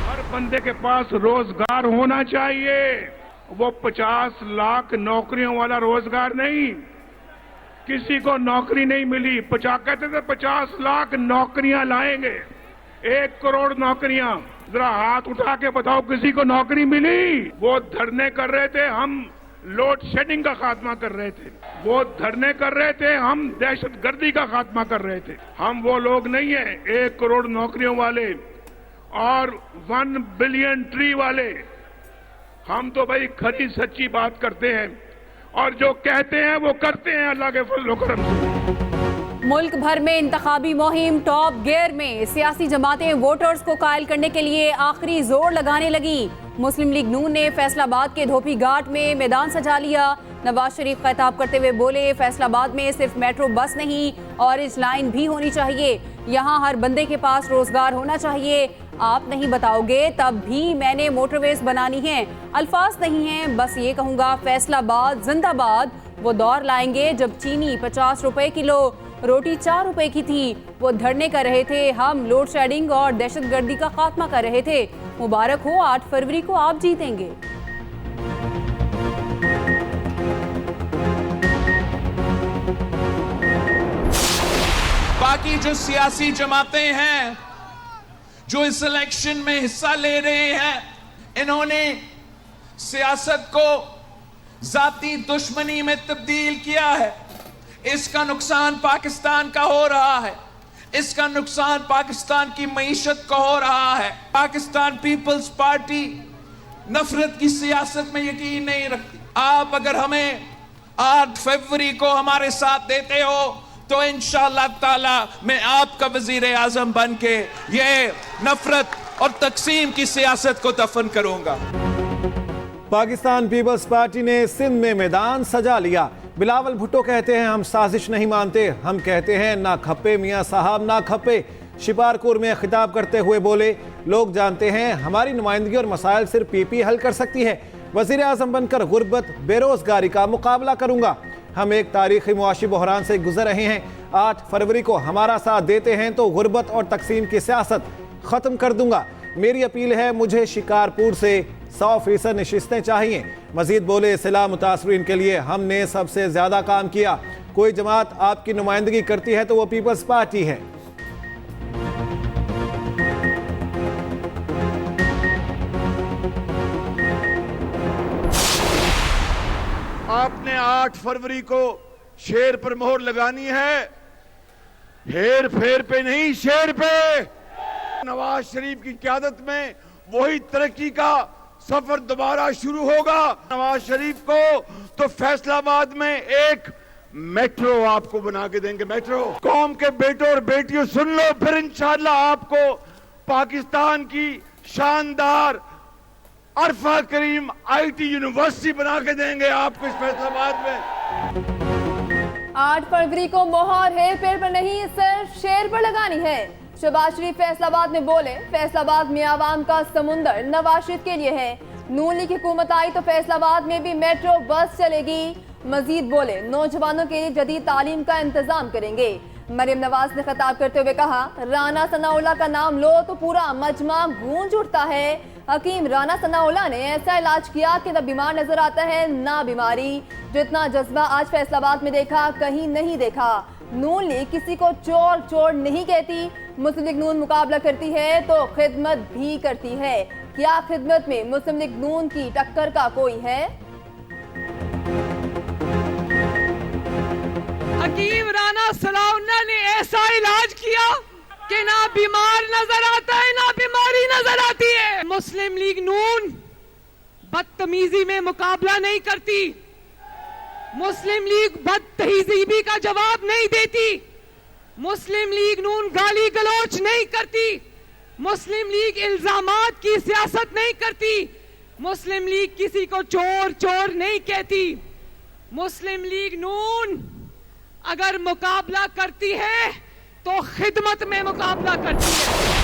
हर बंदे के पास रोजगार होना चाहिए। वो 50 लाख नौकरियों वाला रोजगार नहीं। किसी को नौकरी नहीं मिली, कहते थे 50 लाख नौकरियां लाएंगे, 1 करोड़ नौकरियां। जरा हाथ उठा के बताओ किसी को नौकरी मिली? वो धरने कर रहे थे, हम लोड शेडिंग का खात्मा कर रहे थे। वो धरने कर रहे थे, हम दहशतगर्दी का खात्मा कर रहे थे। हम वो लोग नहीं है 1 करोड़ नौकरियों वाले और 1 बिलियन ट्री वाले। हम तो भाई खरी सच्ची बात करते हैं और जो कहते हैं वो करते हैं, अल्लाह के फजल व करम से। मुल्क भर में इंतखाबी मुहिम टॉप गियर में। सियासी जमातें वोटर्स को कायल करने के लिए आखिरी जोर लगाने लगी। मुस्लिम लीग नून ने फैसलाबाद के धोपी घाट में मैदान सजा लिया। नवाज शरीफ खिताब करते हुए बोले, फैसलाबाद में सिर्फ मेट्रो बस नहीं, ऑरेंज लाइन भी होनी चाहिए। यहाँ हर बंदे के पास रोजगार होना चाहिए। आप नहीं बताओगे तब भी मैंने मोटरवेज बनानी है। अल्फाज नहीं हैं, बस ये कहूँगा फैसलाबाद जिंदाबाद। वो दौर लाएंगे जब चीनी 50 रुपए किलो, रोटी 4 रुपए की थी। वो धरने कर रहे थे, हम लोड शेडिंग और दहशतगर्दी का खात्मा कर रहे थे। मुबारक हो, 8 फरवरी को आप जीतेंगे। बाकी जो सियासी जमातें हैं जो इस इलेक्शन में हिस्सा ले रहे हैं, इन्होंने सियासत को जाती दुश्मनी में तब्दील किया है। इसका नुकसान पाकिस्तान का हो रहा है। इसका नुकसान पाकिस्तान की मईशत को हो रहा है। पाकिस्तान पीपल्स पार्टी नफरत की सियासत में यकीन नहीं रखती। आप अगर हमें 8 फरवरी को हमारे साथ देते हो तो इंशाअल्लाह ताला मैं आपका वजीर आजम बन के ये नफरत और तकसीम की सियासत को दफन करूंगा। पाकिस्तान पीपल्स पार्टी ने सिंध में मैदान सजा लिया। बिलावल भुट्टो कहते हैं, हम साजिश नहीं मानते, हम कहते हैं ना खप्पे मियाँ साहब ना खप्पे। शिकारपुर में खिताब करते हुए बोले, लोग जानते हैं हमारी नुमाइंदगी और मसाइल सिर्फ पीपी हल कर सकती है। वजीर आजम बनकर गुर्बत बेरोजगारी का मुकाबला करूंगा। हम एक तारीखी मुआशी बहरान से गुजर रहे हैं। 8 फरवरी को हमारा साथ देते हैं तो गुर्बत और तकसीम की सियासत ख़त्म कर दूंगा। मेरी अपील है, मुझे शिकारपुर से 100% नशिस्तें चाहिए। मजीद बोले, इस्लाह मुतासरीन के लिए हमने सबसे ज़्यादा काम किया। कोई जमात आपकी नुमाइंदगी करती है तो वो पीपल्स पार्टी है। आपने 8 फरवरी को शेर पर मोहर लगानी है, हेर फेर पे नहीं, शेर पे। नवाज शरीफ की क़यादत में वही तरक्की का सफर दोबारा शुरू होगा। नवाज शरीफ को तो फैसलाबाद में एक मेट्रो आपको बना के देंगे। मेट्रो कौम के बेटों और बेटियों सुन लो, फिर इंशाअल्लाह आपको पाकिस्तान की शानदार अरफा करीम IT यूनिवर्सिटी बना के देंगे आपको इस फैसलाबाद में। 8 फरवरी को मोहर हेर फेर पर नहीं, सिर्फ शेर पर लगानी है। शहबाज शरीफ फैसलाबाद में बोले, फैसलाबाद में आवाम का समुंदर नवाज शरीफ के लिए है। नून लीग हुकूमत आई तो फैसलाबाद में भी मेट्रो बस चलेगी। मजीद बोले, नौजवानों के लिए जदीद तालीम का इंतजाम करेंगे। मरियम नवाज ने खिताब करते हुए कहा, राना सनाउल्लाह का नाम लो तो पूरा मजमा गूंज उठता है। हकीम राना सनाउल्लाह ने ऐसा इलाज किया कि न बीमार नजर आता है ना बीमारी। जितना जज्बा आज फैसलाबाद में देखा कहीं नहीं देखा। नून लीग किसी को चोर चोर नहीं कहती। मुस्लिम लीग नून मुकाबला करती है तो खिदमत भी करती है। क्या खिदमत में मुस्लिम लीग नून की टक्कर का कोई है? हकीम राना सनाउल्लाह ने ऐसा इलाज किया कि ना बीमार नजर आता है ना बीमारी नजर आती है। मुस्लिम लीग नून बदतमीजी में मुकाबला नहीं करती। मुस्लिम लीग बदतहजीबी का जवाब नहीं देती। मुस्लिम लीग नून गाली गलौच नहीं करती। मुस्लिम लीग इल्जामात की सियासत नहीं करती। मुस्लिम लीग किसी को चोर चोर नहीं कहती। मुस्लिम लीग नून अगर मुकाबला करती है तो खिदमत में मुकाबला करती है।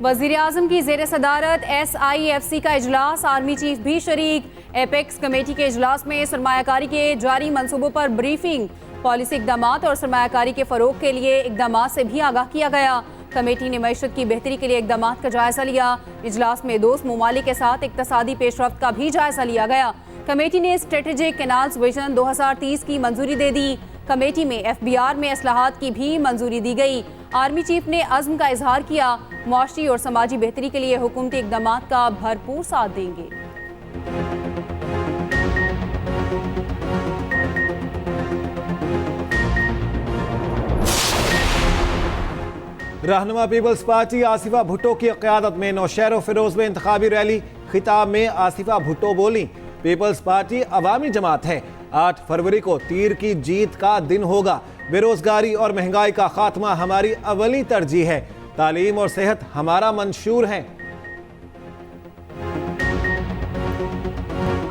वजीर आजम की ज़ेर सदारत SIFC का इजलास, आर्मी चीफ भी शरीक। एपेक्स कमेटी के इजलास में सरमायाकारी के जारी मंसूबों पर ब्रीफिंग, पॉलिसी इकदामात और सरमायाकारी के फरोग के लिए इकदामात से भी आगाह किया गया। कमेटी ने मईशत की बेहतरी के लिए इकदामात का जायजा लिया। इजलास में दोस्त ममालिक के साथ इक्तसादी पेशरफ्त का भी जायजा लिया गया। कमेटी ने स्ट्रेटेजिक कैनाल्स विजन 2030 की मंजूरी दे दी। कमेटी में FBR में असलाहत की भी मंजूरी दी गई। आर्मी चीफ ने अज़्म का इजहार किया, मुआशरी और समाजी बेहतरी के लिए हुकूमती इकदामात का भरपूर साथ देंगे। रहनुमा पीपल्स पार्टी आसिफा भुट्टो की क़यादत में नौशहर फिरोज में इंतखाबी रैली। खिताब में आसिफा भुट्टो बोली, पीपल्स पार्टी अवामी जमात है। 8 फरवरी को तीर की जीत का दिन होगा। बेरोजगारी और महंगाई का खात्मा हमारी अवली तरजीह है। तालीम और सेहत हमारा मंशूर है।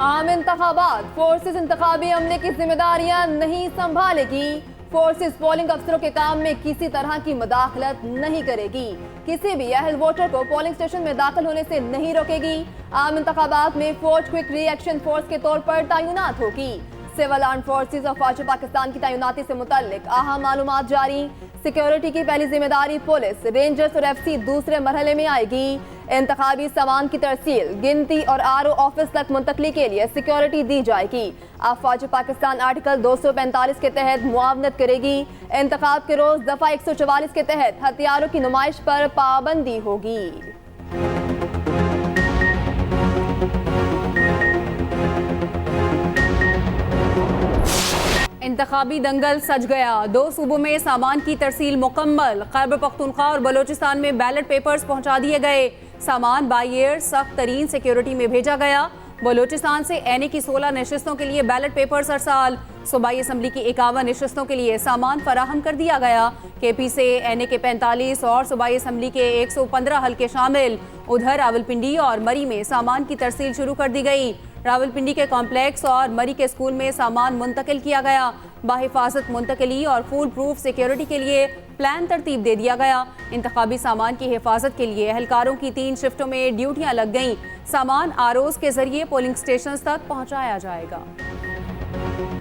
आम इंतखाबात, फोर्सेस इंतखाबी अमले की जिम्मेदारियां नहीं संभालेगी। फोर्सेस पोलिंग अफसरों के काम में किसी तरह की मुदाखलत नहीं करेगी। किसी भी अहल वोटर को पोलिंग स्टेशन में दाखिल होने से नहीं रोकेगी। आम इंतखाबात में फौज क्विक रिएक्शन फोर्स के तौर पर तैनात होगी। सिविल आर्म फोर्सेस और फौज पाकिस्तान की तैनाती से मुतल्लिक अहम मालूमात जारी। सिक्योरिटी की पहली जिम्मेदारी पुलिस, रेंजर्स और FC दूसरे मरहले में आएगी। इंतखाबी सामान की तरसील, गिनती और RO ऑफिस तक मुंतकली के लिए सिक्योरिटी दी जाएगी। अब फौज पाकिस्तान आर्टिकल 245 के तहत मुआवनत करेगी। इंतखाब के रोज दफा 144 के तहत हथियारों की नुमाइश पर पाबंदी होगी। इंतखाबी दंगल सज गया। 2 सूबों में सामान की तरसील मुकम्मल। खैबर पख्तूनख्वा और बलोचिस्तान में बैलेट पेपर्स पहुंचा दिए गए। सामान बाई एयर सख्त तरीन सिक्योरिटी में भेजा गया। बलोचिस्तान से NA की 16 नशिस्तों के लिए बैलेट पेपर्स अरसाल। सूबाई असम्बली की 51 नशिस्तों के लिए सामान फराहम कर दिया गया। KP से NA के 45 और सूबाई असम्बली के 115 हल्के शामिल। उधर रावलपिंडी और मरी में सामान की तरसील शुरू कर दी गई। रावलपिंडी के कॉम्प्लेक्स और मरी के स्कूल में सामान मुंतकिल किया गया। बाहिफाजत मुंतकली और फूल प्रूफ सिक्योरिटी के लिए प्लान तरतीब दे दिया गया। इंतखाबी सामान की हिफाजत के लिए एहलकारों की 3 शिफ्टों में ड्यूटियां लग गईं। सामान ROs के जरिए पोलिंग स्टेशन तक पहुंचाया जाएगा।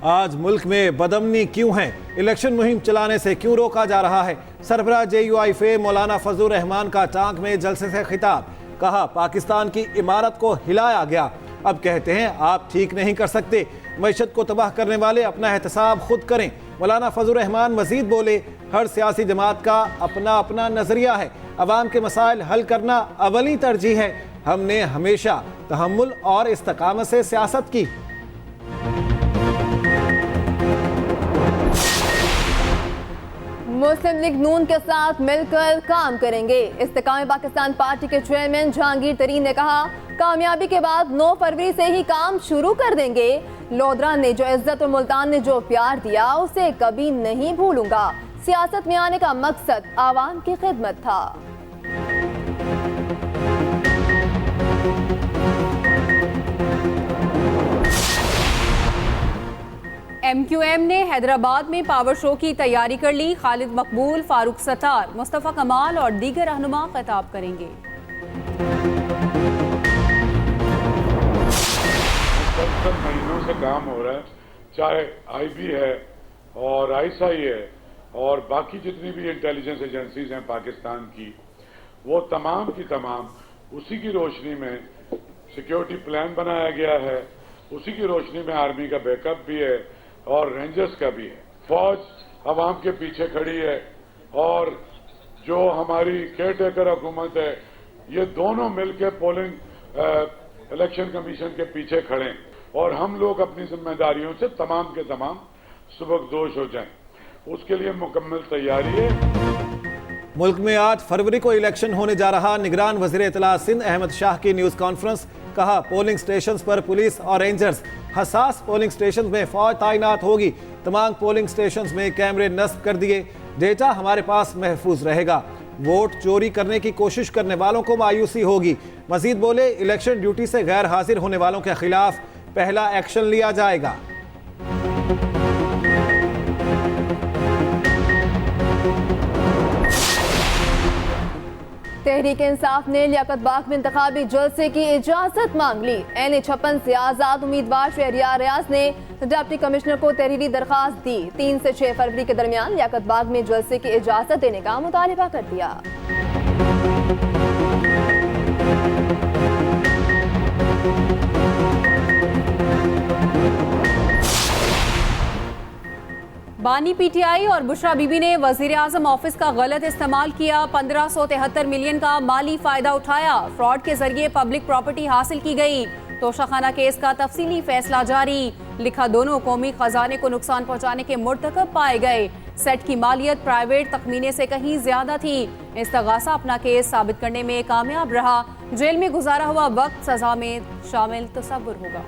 आज मुल्क में बदअमनी क्यों है? इलेक्शन मुहिम चलाने से क्यों रोका जा रहा है? सरबराह JUIF मौलाना फजलुर रहमान का टांक में जलसे से खिताब। कहा, पाकिस्तान की इमारत को हिलाया गया। अब कहते हैं आप ठीक नहीं कर सकते। मईशत को तबाह करने वाले अपना एहतसाब खुद करें। मौलाना फजलुर रहमान मजीद बोले, हर सियासी जमात का अपना अपना नजरिया है। अवाम के मसाइल हल करना अवली तरजीह है। हमने हमेशा तहम्मुल और इस्तकामत से सियासत की। मुस्लिम लीग नून के साथ मिलकर काम करेंगे। इस्तेकाम पाकिस्तान पार्टी के चेयरमैन जहांगीर तरीन ने कहा, कामयाबी के बाद 9 फरवरी से ही काम शुरू कर देंगे। लोधरा ने जो इज्जत और मुल्तान ने जो प्यार दिया उसे कभी नहीं भूलूंगा। सियासत में आने का मकसद आवाम की खिदमत था। MQM ने हैदराबाद में पावर शो की तैयारी कर ली। खालिद मकबूल, फारूक सत्तार, मुस्तफ़ा कमाल और दीगर रहनुमा खिताब करेंगे। महीनों से काम हो रहा है, चाहे IB है और ISI है और बाकी जितनी भी इंटेलिजेंस एजेंसीज हैं पाकिस्तान की, वो तमाम की तमाम उसी की रोशनी में सिक्योरिटी प्लान बनाया गया है। उसी की रोशनी में आर्मी का बैकअप भी है और रेंजर्स का भी है। फौज अवाम के पीछे खड़ी है और जो हमारी केयरटेकर हुकूमत है, ये दोनों मिलकर पोलिंग इलेक्शन कमीशन के पीछे खड़े हैं और हम लोग अपनी जिम्मेदारियों से तमाम के तमाम सुबकदोश हो जाएं, उसके लिए मुकम्मल तैयारी है। मुल्क में 8 फरवरी को इलेक्शन होने जा रहा। निगरान वज़ीर इत्तला सिंध अहमद शाह की न्यूज़ कॉन्फ्रेंस। कहा, पोलिंग स्टेशंस पर पुलिस और रेंजर्स। हसास पोलिंग स्टेशंस में फौज तैनात होगी। तमाम पोलिंग स्टेशंस में कैमरे नस्ब कर दिए। डेटा हमारे पास महफूज रहेगा। वोट चोरी करने की कोशिश करने वालों को मायूसी होगी। मजीद बोले, इलेक्शन ड्यूटी से गैर हाजिर होने वालों के खिलाफ पहला एक्शन लिया जाएगा। तहरीक इंसाफ ने लियाकत बाग में इंतखाबी जलसे की इजाजत मांग ली। NA56 से आजाद उम्मीदवार शहरियार रियाज ने डिप्टी कमिश्नर को तहरीरी दरखास्त दी। 3 से 6 फरवरी के दरमियान लियाकत बाग में जलसे की इजाजत देने का मुतालबा कर दिया। बानी PTI और बुशरा बीबी ने वजीर आजम ऑफिस का गलत इस्तेमाल किया। 1573 मिलियन का माली फायदा उठाया। फ्रॉड के जरिए पब्लिक प्रॉपर्टी हासिल की गई। तोशाखाना केस का तफसीली फैसला जारी। लिखा दोनों कौमी खजाने को नुकसान पहुंचाने के मुर्तकब पाए गए। सेट की मालियत प्राइवेट तखमीने से कहीं ज्यादा थी। इस्तगासा अपना केस साबित करने में कामयाब रहा। जेल में गुजारा हुआ वक्त सजा में शामिल तसव्वुर होगा।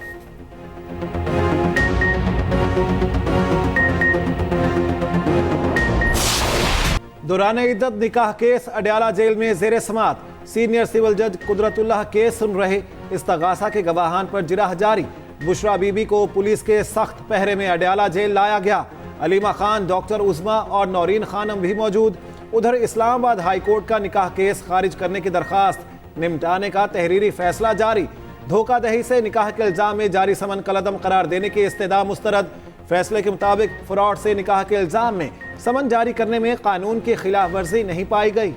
दौरान इद्दत निकाह केस अडयाला जेल में जेर समात। सीनियर सिविल जज कुदरतुल्लाह केस सुन रहे। इस्तगासा के गवाहान पर जिरह जारी। बुशरा बीबी को पुलिस के सख्त पहरे में अडयाला जेल लाया गया। अलीमा खान, डॉक्टर उज़मा और नौरीन खानम भी मौजूद। उधर इस्लामाबाद हाई कोर्ट का निकाह केस खारिज करने की दरखास्त निपटाने का तहरीरी फैसला जारी। धोखाधड़ी से निकाह के इल्जाम में जारी समन कलअदम करार देने की इस्तदा मुस्तरद। फैसले के मुताबिक फ्रॉड से निकाह के इल्जाम में समन जारी करने में कानून की खिलाफ वर्जी नहीं पाई गई।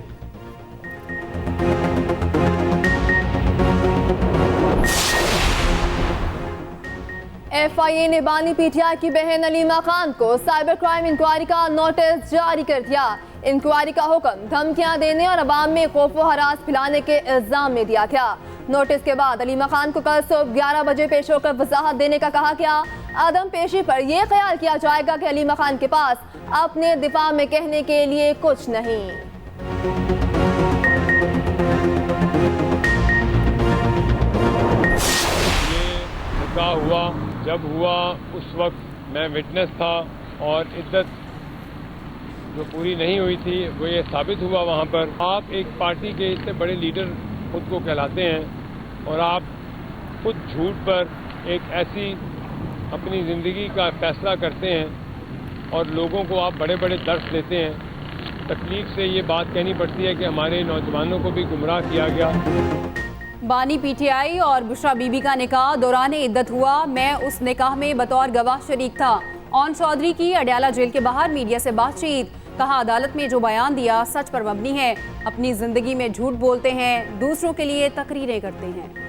FIA ने बानी PTI की बहन अलीमा खान को साइबर क्राइम इंक्वायरी का नोटिस जारी कर दिया। इंक्वायरी का हुक्म धमकियां देने और अवाम में खौफ व हरास फैलाने के इल्जाम में दिया गया। नोटिस के बाद अलीमा खान को कल सुबह 11 बजे पेश होकर वजाहत देने का कहा गया। आदम पेशी पर यह ख्याल किया जाएगा कि अलीमा खान के पास अपने दिफा में कहने के लिए कुछ नहीं। ये निकाह हुआ, जब हुआ उस वक्त मैं विटनेस था और इद्दत जो पूरी नहीं हुई थी वो ये साबित हुआ वहाँ पर। आप एक पार्टी के इतने बड़े लीडर खुद को कहलाते हैं और आप खुद झूठ पर एक ऐसी अपनी ज़िंदगी का फैसला करते हैं और लोगों को आप बड़े बड़े दर्स देते हैं। तकलीफ से ये बात कहनी पड़ती है कि हमारे नौजवानों को भी गुमराह किया गया। बानी PTI और बुशरा बीबी का निकाह दौरान इद्दत हुआ। मैं उस निकाह में बतौर गवाह शरीक था। ऑन चौधरी की अडयाला जेल के बाहर मीडिया से बातचीत। कहा अदालत में जो बयान दिया सच पर मबनी है। अपनी जिंदगी में झूठ बोलते हैं, दूसरों के लिए तकरीरें करते हैं।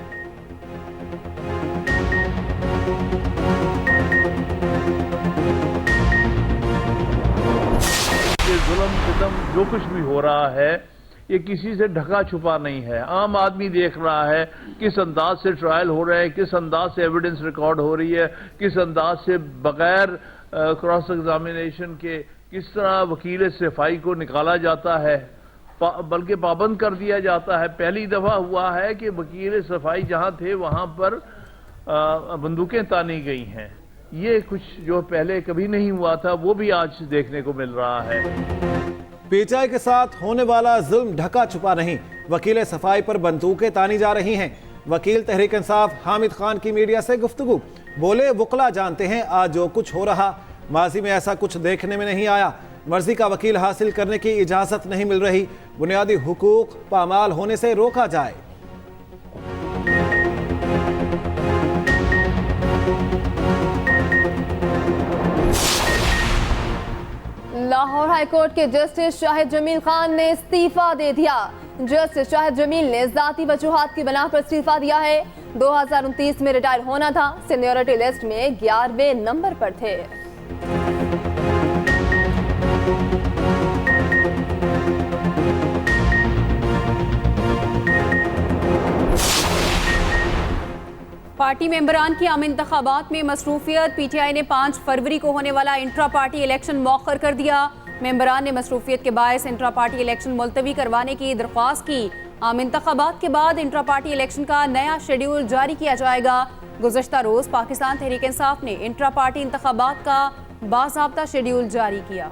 ये जुल्म सितम जो कुछ भी हो रहा है ये किसी से ढका छुपा नहीं है। आम आदमी देख रहा है किस अंदाज से ट्रायल हो रहा है, किस अंदाज से एविडेंस रिकॉर्ड हो रही है, किस अंदाज से बगैर क्रॉस एग्जामिनेशन के किस तरह वकील सफाई को निकाला जाता है, बल्कि पाबंद कर दिया जाता है। पहली दफा हुआ है कि वकील सफाई जहां थे वहां पर बंदूकें तानी गई हैं। ये कुछ जो पहले कभी नहीं हुआ था वो भी आज देखने को मिल रहा है। PTI के साथ होने वाला जुल्म ढका छुपा नहीं। वकील सफाई पर बंदूकें तानी जा रही हैं। वकील तहरीक इंसाफ हामिद खान की मीडिया से गुफ्तगू। बोले वकला जानते हैं आज जो कुछ हो रहा, माजी में ऐसा कुछ देखने में नहीं आया। मर्जी का वकील हासिल करने की इजाजत नहीं मिल रही। बुनियादी हुकूक पामाल होने से रोका जाए। लाहौर हाईकोर्ट के जस्टिस शाहिद जमील खान ने इस्तीफा दे दिया। जस्टिस शाहिद जमील ने जाती वजूहात की बिना पर इस्तीफा दिया है। 2029 में रिटायर होना था। सीनियरिटी लिस्ट में 11वें नंबर पर थे। पार्टी मेंबरान की आम इंतखाबात में मसरूफियत। PTI ने 5 फरवरी को होने वाला इंट्रा पार्टी इलेक्शन मौखर कर दिया। मेंबरान ने मसरूफियत के बायस इंट्रा पार्टी इलेक्शन मुलतवी करवाने की दरख्वास्त की। आम इंतखाबात के बाद इंट्रा पार्टी इलेक्शन का नया शेड्यूल जारी किया जाएगा। गुज़श्ता रोज पाकिस्तान तहरीक इंसाफ ने इंट्रा पार्टी इंतखाबात का बाज़ाब्ता शेड्यूल जारी किया।